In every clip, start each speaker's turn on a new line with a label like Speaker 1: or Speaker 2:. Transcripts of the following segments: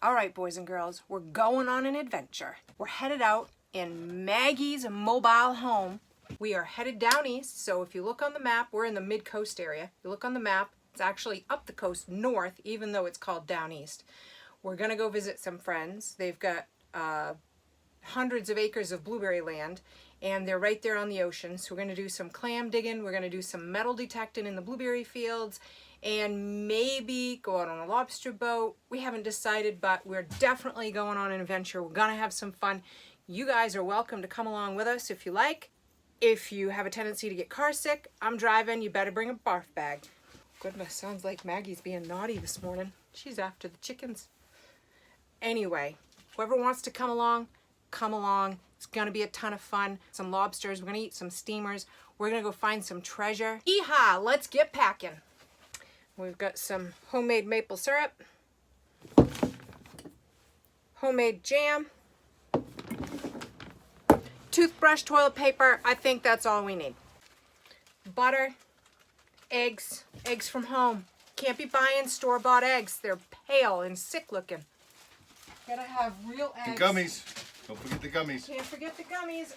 Speaker 1: All right, boys and girls, we're going on an adventure. We're headed out in Maggie's mobile home. We are headed down east, so if you look on the map, we're in the mid-coast area. You look on the map, it's actually up the coast north, even though it's called down east. We're gonna go visit some friends. They've got hundreds of acres of blueberry land, and they're right there on the ocean. So we're gonna do some clam digging, we're gonna do some metal detecting in the blueberry fields, and maybe go out on a lobster boat. We haven't decided, but we're definitely going on an adventure. We're gonna have some fun. You guys are welcome to come along with us if you like. If you have a tendency to get car sick, I'm driving, you better bring a barf bag. Goodness, sounds like Maggie's being naughty this morning. She's after the chickens. Anyway, whoever wants to come along, come along. It's gonna be a ton of fun. Some lobsters, we're gonna eat some steamers. We're gonna go find some treasure. Yeehaw, let's get packing. We've got some homemade maple syrup, homemade jam, toothbrush, toilet paper. I think that's all we need. Butter, eggs from home. Can't be buying store-bought eggs. They're pale and sick looking. Gotta have real eggs.
Speaker 2: The gummies. Don't forget the gummies.
Speaker 1: Can't forget the gummies.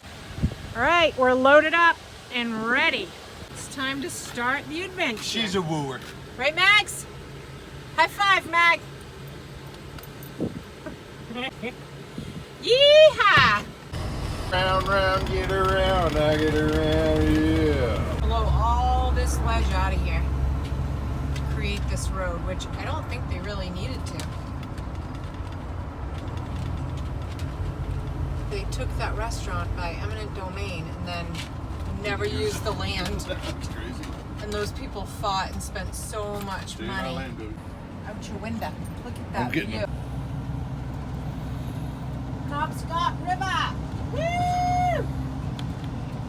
Speaker 1: All right, we're loaded up and ready. It's time to start the adventure.
Speaker 2: She's a wooer.
Speaker 1: Right, Mags? High five, Mag. Yeehaw!
Speaker 2: Round, round, get around, I get around, yeah.
Speaker 1: Blow all this ledge out of here to create this road, which I don't think they really needed to. They took that restaurant by eminent domain and then never used the land.
Speaker 2: That's crazy.
Speaker 1: And those people fought and spent so much money. Out your window. Look at that
Speaker 2: I'm getting
Speaker 1: view.
Speaker 2: them.
Speaker 1: Knobscot River! Woo!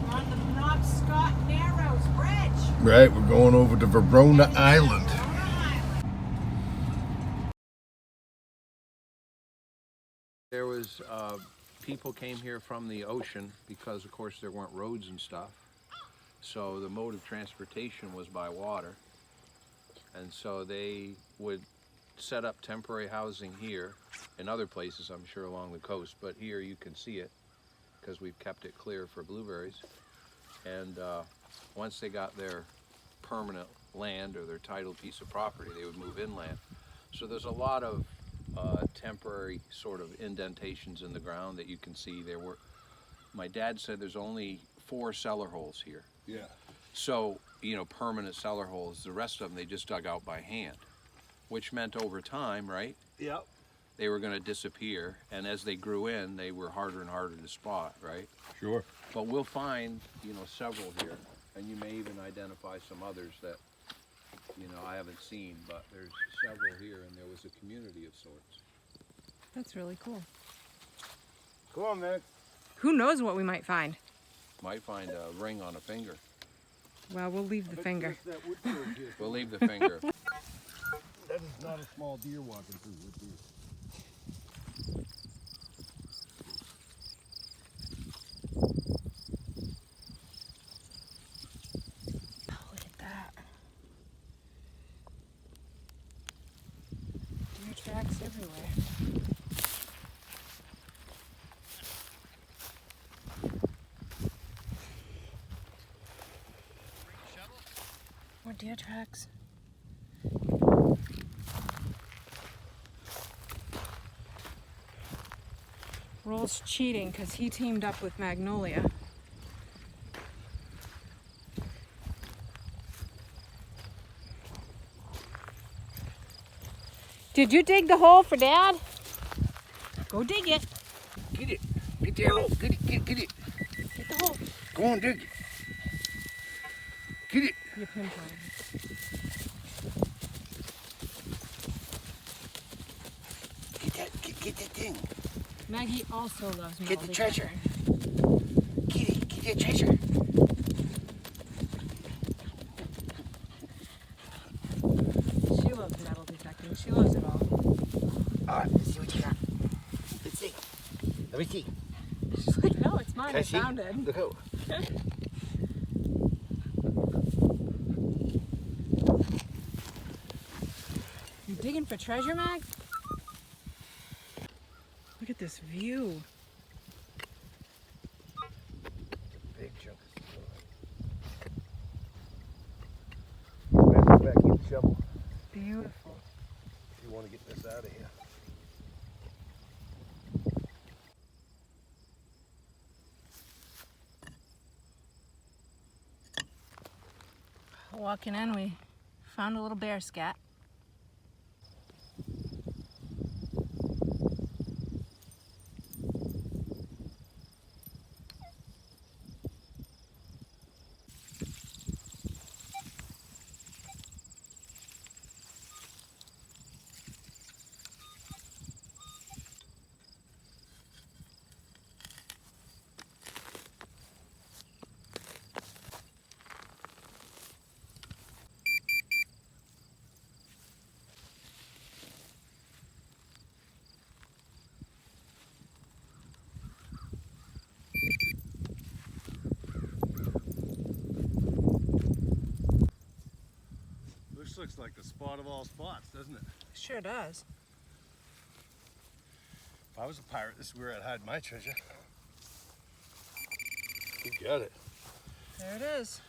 Speaker 1: We're on the Knobscot Narrows Bridge.
Speaker 2: Right, we're going over to Verona Island.
Speaker 3: There was people came here from the ocean because, of course, there weren't roads and stuff. So the mode of transportation was by water. And so they would set up temporary housing here and other places, I'm sure, along the coast. But here you can see it because we've kept it clear for blueberries. And once they got their permanent land or their title piece of property, they would move inland. So there's a lot of temporary sort of indentations in the ground that you can see. There were, my dad said there's only 4 cellar holes here.
Speaker 2: Yeah.
Speaker 3: So, you know, permanent cellar holes. The rest of them they just dug out by hand, which meant over time, right?
Speaker 2: Yep.
Speaker 3: They were going to disappear, and as they grew in, they were harder and harder to spot, right?
Speaker 2: Sure.
Speaker 3: But we'll find, you know, several here, and you may even identify some others that, you know, I haven't seen, but there's several here, and there was a community of sorts.
Speaker 1: That's really cool.
Speaker 2: Come on, man.
Speaker 1: Who knows what we might find?
Speaker 3: Might find a ring on a finger.
Speaker 1: Well, we'll leave the finger.
Speaker 3: We'll leave the finger.
Speaker 2: That is not a small deer walking through wood deer.
Speaker 1: Oh, look at that. Deer tracks everywhere. More deer tracks. Roll's cheating because he teamed up with Magnolia. Did you dig the hole for Dad? Go dig it.
Speaker 2: Get it. Get that hole. Get it. Get it.
Speaker 1: Get the hole.
Speaker 2: Go on, dig it. Get it.
Speaker 1: You're pinpointing.
Speaker 2: Get that thing.
Speaker 1: Maggie also loves metal
Speaker 2: Get the treasure.
Speaker 1: detector.
Speaker 2: Get it. Get that treasure.
Speaker 1: She loves metal detecting. She loves it all.
Speaker 2: All right, let's see what you got. Let's see. Let me see.
Speaker 1: She's like, no, it's mine.
Speaker 2: Can I
Speaker 1: I
Speaker 2: see?
Speaker 1: found it.
Speaker 2: Look out.
Speaker 1: You digging for treasure, Mag? at this view.
Speaker 2: Big chunk of soil. Back in the shovel
Speaker 1: Beautiful.
Speaker 2: if you want to get this out of here.
Speaker 1: Walking in, we found a little bear scat.
Speaker 2: This looks like the spot of all spots, doesn't it?
Speaker 1: Sure does.
Speaker 2: If I was a pirate, this is where I'd hide my treasure. You got it.
Speaker 1: There it is.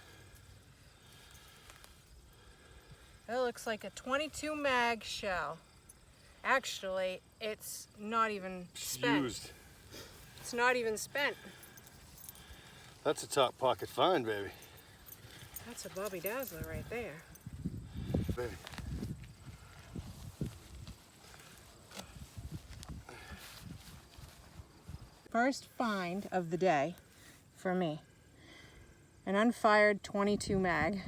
Speaker 1: That looks like a 22 mag shell. Actually, it's not even spent.
Speaker 2: Used.
Speaker 1: It's not even spent.
Speaker 2: That's a top pocket find, baby.
Speaker 1: That's a Bobby Dazzler right there.
Speaker 2: Baby.
Speaker 1: First find of the day for me. An unfired 22 mag.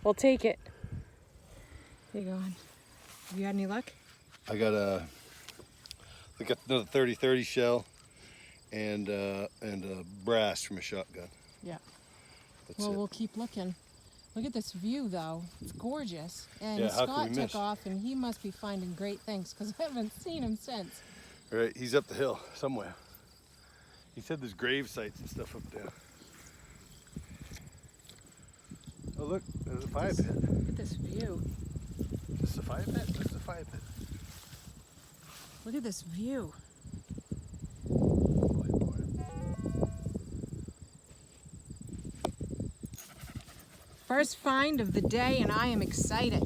Speaker 1: We'll take it. Here you go. Have you had any luck?
Speaker 2: I got another 30-30 shell and a brass from a shotgun.
Speaker 1: Yeah.
Speaker 2: That's
Speaker 1: Well,
Speaker 2: it.
Speaker 1: we'll keep looking. Look at this view, though. It's gorgeous. And
Speaker 2: Yeah, how can
Speaker 1: Scott
Speaker 2: we
Speaker 1: took
Speaker 2: miss?
Speaker 1: off, and he must be finding great things because I haven't seen him since.
Speaker 2: All right, he's up the hill somewhere. He said there's grave sites and stuff up there. Oh look, there's a fire pit.
Speaker 1: Look at this view.
Speaker 2: Is this a fire pit? This is a fire pit.
Speaker 1: Look at this view. First find of the day, and I am excited.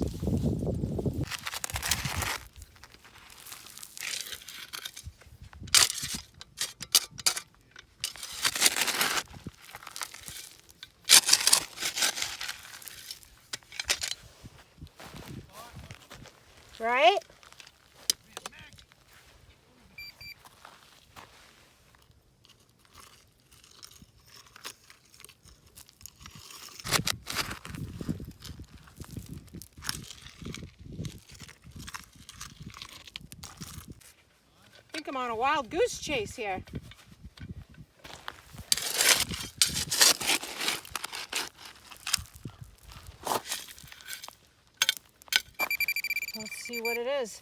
Speaker 1: Right? I think I'm on a wild goose chase here. Let's see what it is.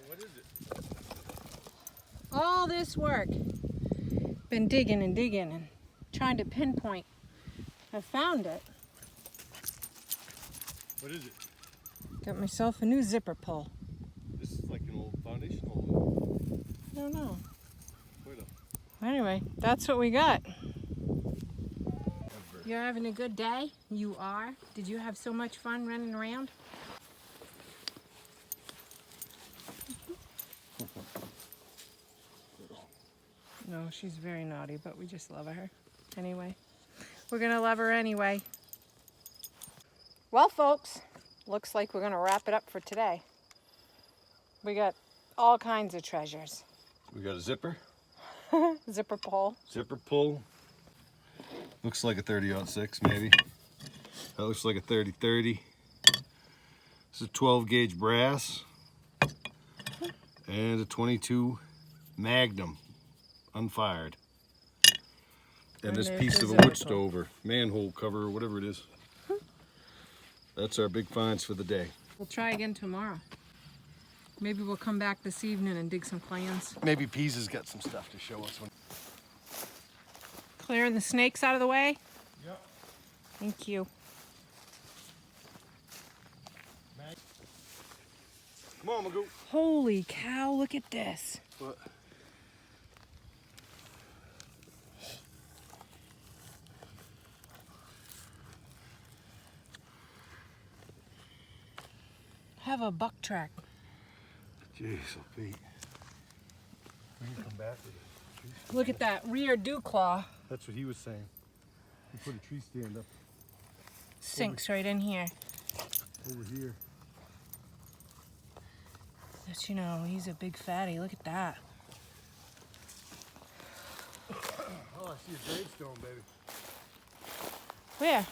Speaker 2: What is it?
Speaker 1: All this work. Been digging and digging and trying to pinpoint. I found it.
Speaker 2: What is it?
Speaker 1: Got myself a new zipper pull.
Speaker 2: This is like an old foundation hole.
Speaker 1: I don't know.
Speaker 2: Wait up.
Speaker 1: Anyway, that's what we got. You're having a good day? You are? Did you have so much fun running around? No, she's very naughty, but we just love her. Anyway, we're gonna love her anyway. Well, folks, looks like we're gonna wrap it up for today. We got all kinds of treasures.
Speaker 2: We got a zipper.
Speaker 1: Zipper pull.
Speaker 2: Zipper pull. Looks like a 30-06 maybe. That looks like a 30-30. This is a 12 gauge brass. And a 22 Magnum, unfired. And this
Speaker 1: there's
Speaker 2: piece
Speaker 1: the
Speaker 2: of a
Speaker 1: zipper
Speaker 2: wood stove or manhole cover or whatever it is. That's our big finds for the day.
Speaker 1: We'll try again tomorrow. Maybe we'll come back this evening and dig some clams.
Speaker 2: Maybe Peasa's got some stuff to show us.
Speaker 1: Clearing the snakes out of the way.
Speaker 2: Yep.
Speaker 1: Thank you.
Speaker 2: Come on, Magoo.
Speaker 1: Holy cow, look at this.
Speaker 2: What?
Speaker 1: Have a buck track.
Speaker 2: Jeez, oh, Pete. We can come back with it.
Speaker 1: Look at that rear dew claw.
Speaker 2: That's what he was saying. He put a tree stand up
Speaker 1: Sinks right in here.
Speaker 2: over here.
Speaker 1: But you know, he's a big fatty. Look at that.
Speaker 2: Oh, I see a gravestone, baby.
Speaker 1: Where?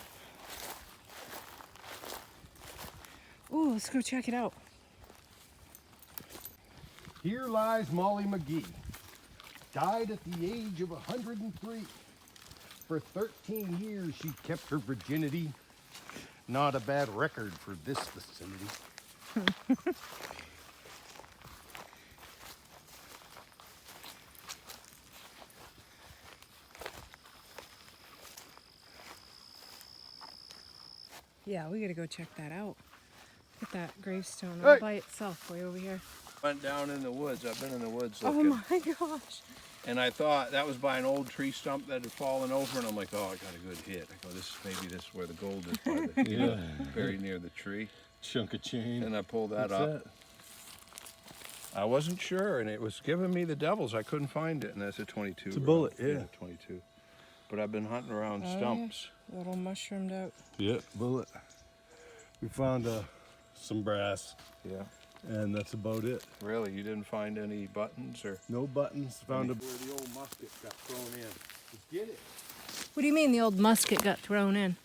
Speaker 1: Ooh, let's go check it out.
Speaker 2: Here lies Molly McGee. Died at the age of 103. For 13 years, she kept her virginity. Not a bad record for this vicinity.
Speaker 1: Yeah, we gotta go check that out. Look at that gravestone all by itself way over here.
Speaker 3: Went down in the woods. I've been in the woods
Speaker 1: Oh
Speaker 3: looking.
Speaker 1: my gosh.
Speaker 3: And I thought that was by an old tree stump that had fallen over, and I'm like, oh, I got a good hit. I go, maybe this is where the gold is, by the, you know, buried near the tree.
Speaker 2: Chunk of chain.
Speaker 3: And I pulled that
Speaker 2: What's
Speaker 3: up.
Speaker 2: that?
Speaker 3: I wasn't sure, and it was giving me the devils. I couldn't find it, and that's a 22.
Speaker 2: It's a bullet, yeah.
Speaker 3: 22. But I've been hunting around stumps.
Speaker 1: Yeah. Little mushroomed out.
Speaker 2: Yeah, bullet. We found some brass,
Speaker 3: Yeah.
Speaker 2: and that's about it.
Speaker 3: Really? You didn't find any buttons or?
Speaker 2: No buttons. Found where the old musket got thrown in. Let's get it.
Speaker 1: What do you mean the old musket got thrown in?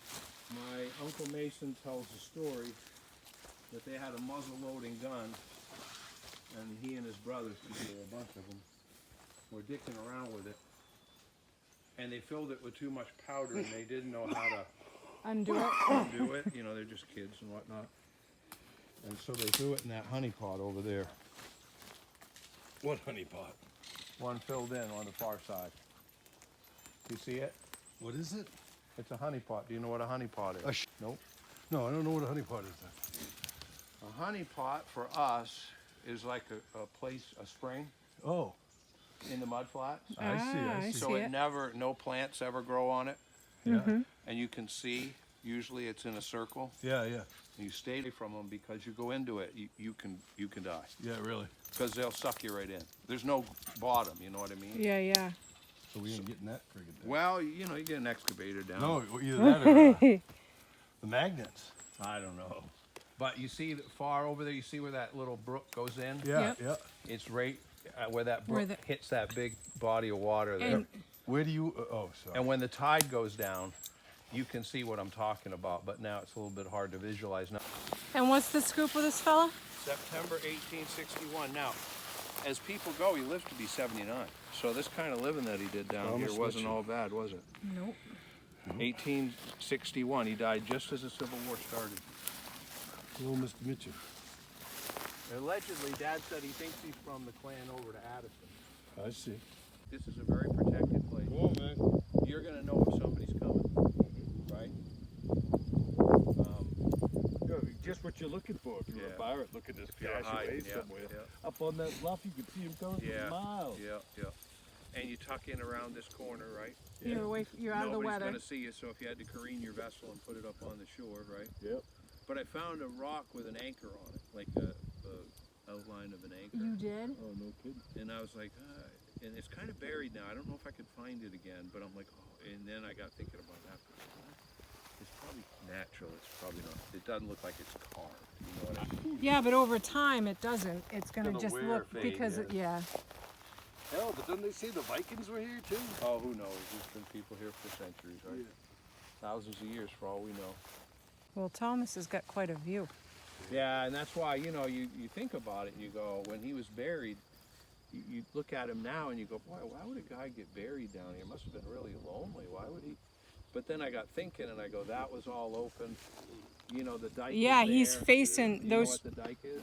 Speaker 3: My Uncle Mason tells a story that they had a muzzle loading gun, and he and his brothers, because there were a bunch of them, were dicking around with it. And they filled it with too much powder, and they didn't know how to
Speaker 1: Undo it?
Speaker 3: do it. You know, they're just kids and whatnot. And so they threw it in that honey pot over there.
Speaker 2: What honey pot?
Speaker 3: One filled in on the far side. Do you see it?
Speaker 2: What is it?
Speaker 3: It's a honey pot. Do you know what a honey pot is? Nope.
Speaker 2: No, I don't know what a honey pot is.
Speaker 3: A honey pot for us is like a place, a spring
Speaker 2: Oh,
Speaker 3: in the mud flats.
Speaker 2: I see. I see.
Speaker 3: So it never, no plants ever grow on it.
Speaker 2: Yeah.
Speaker 3: And you can see, usually it's in a circle.
Speaker 2: Yeah, yeah.
Speaker 3: And you stay away from them because you go into it, you can die.
Speaker 2: Yeah, really.
Speaker 3: Because they'll suck you right in. There's no bottom, you know what I mean?
Speaker 1: Yeah, yeah.
Speaker 2: So we ain't getting that friggin' thing.
Speaker 3: Well, you know, you get an excavator down.
Speaker 2: No, either that or the magnets.
Speaker 3: I don't know. But you see far over there, you see where that little brook goes in?
Speaker 2: Yeah,
Speaker 1: Yep.
Speaker 2: yeah.
Speaker 3: It's right where that
Speaker 1: Where
Speaker 3: brook hits that big body of water there.
Speaker 1: And
Speaker 2: Where do you? Oh, sorry.
Speaker 3: And when the tide goes down, you can see what I'm talking about, but now it's a little bit hard to visualize now.
Speaker 1: and what's the scoop with this fella?
Speaker 3: September 1861. Now, as people go, he lived to be 79. So this kind of living that he did down
Speaker 2: Thomas
Speaker 3: here wasn't
Speaker 2: Mitchell.
Speaker 3: all bad, was it?
Speaker 1: Nope.
Speaker 3: 1861. He died just as the Civil War started.
Speaker 2: Hello, Mr. Mitchell.
Speaker 3: Allegedly, Dad said he thinks he's from the clan over to Addison.
Speaker 2: I see.
Speaker 3: This is a very protected place.
Speaker 2: Come on, man.
Speaker 3: You're going to know if somebody's coming, right?
Speaker 2: Just what you're looking for. If you're
Speaker 3: Yeah.
Speaker 2: a pirate, look at this flash
Speaker 3: hide,
Speaker 2: away
Speaker 3: yeah,
Speaker 2: somewhere.
Speaker 3: yeah.
Speaker 2: Up on that bluff, you can see him coming
Speaker 3: Yeah,
Speaker 2: for miles.
Speaker 3: yeah. And you tuck in around this corner, right?
Speaker 1: You're away. You're out of the
Speaker 3: Nobody's
Speaker 1: weather.
Speaker 3: going to see you, so if you had to careen your vessel and put it up on the shore, right?
Speaker 2: Yep.
Speaker 3: But I found a rock with an anchor on it, like a outline of an anchor.
Speaker 1: You did?
Speaker 2: Oh, no kidding.
Speaker 3: And I was like, and it's kind of buried now. I don't know if I could find it again, but I'm like, oh. And then I got thinking about it after. It's probably natural. It's probably not. It doesn't look like it's carved. You know what I mean?
Speaker 1: Yeah, but over time it doesn't. It's gonna
Speaker 2: Gonna
Speaker 1: just
Speaker 2: wear,
Speaker 1: look
Speaker 2: fade,
Speaker 1: because it, yeah.
Speaker 2: Hell, but didn't they say the Vikings were here too?
Speaker 3: Oh, who knows? There's been people here for centuries, right? Thousands of years, for all we know.
Speaker 1: Well, Thomas has got quite a view.
Speaker 3: Yeah, and that's why, you know, you think about it and you go, when he was buried, you look at him now and you go, boy, why would a guy get buried down here? Must have been really lonely. Why would he? But then I got thinking and I go, that was all open. You know, the dike.
Speaker 1: Yeah,
Speaker 3: was
Speaker 1: he's
Speaker 3: there.
Speaker 1: facing
Speaker 3: You
Speaker 1: those.
Speaker 3: know what the dike is?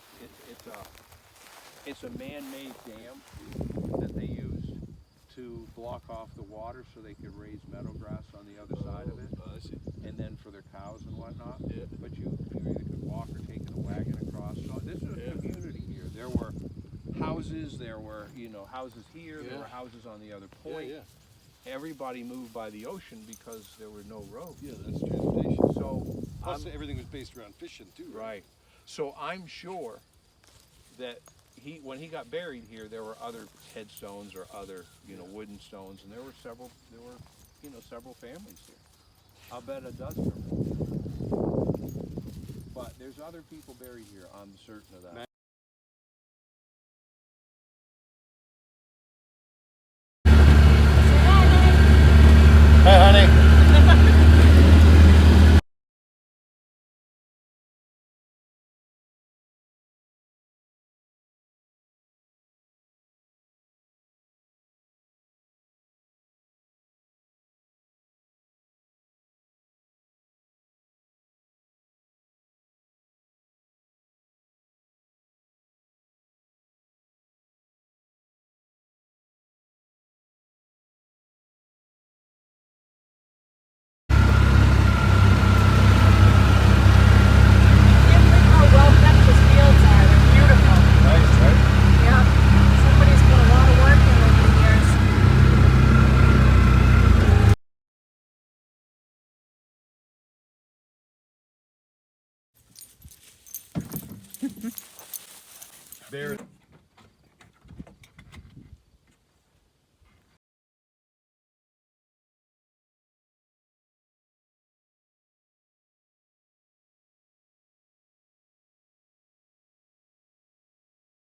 Speaker 3: It's a man-made dam that they used to block off the water so they could raise meadow grass on the other side of it.
Speaker 2: I see.
Speaker 3: And then for their there were, you know, houses here, there
Speaker 2: Yeah.
Speaker 3: were houses on the other point. Everybody moved by the ocean because there were no roads.
Speaker 2: Yeah, that's transportation.
Speaker 3: So,
Speaker 2: Plus, everything was based around fishing too.
Speaker 3: right. So I'm sure that when he got buried here, there were other headstones or other, you know, wooden stones, and there were several families here. I'll bet a dozen or more. But there's other people buried here. I'm certain of that.
Speaker 2: Hey, honey.
Speaker 1: Can't believe how well kept his fields are. They're beautiful.
Speaker 2: Nice, right?
Speaker 1: Yeah. Somebody's put a lot of work in over the years.
Speaker 2: There.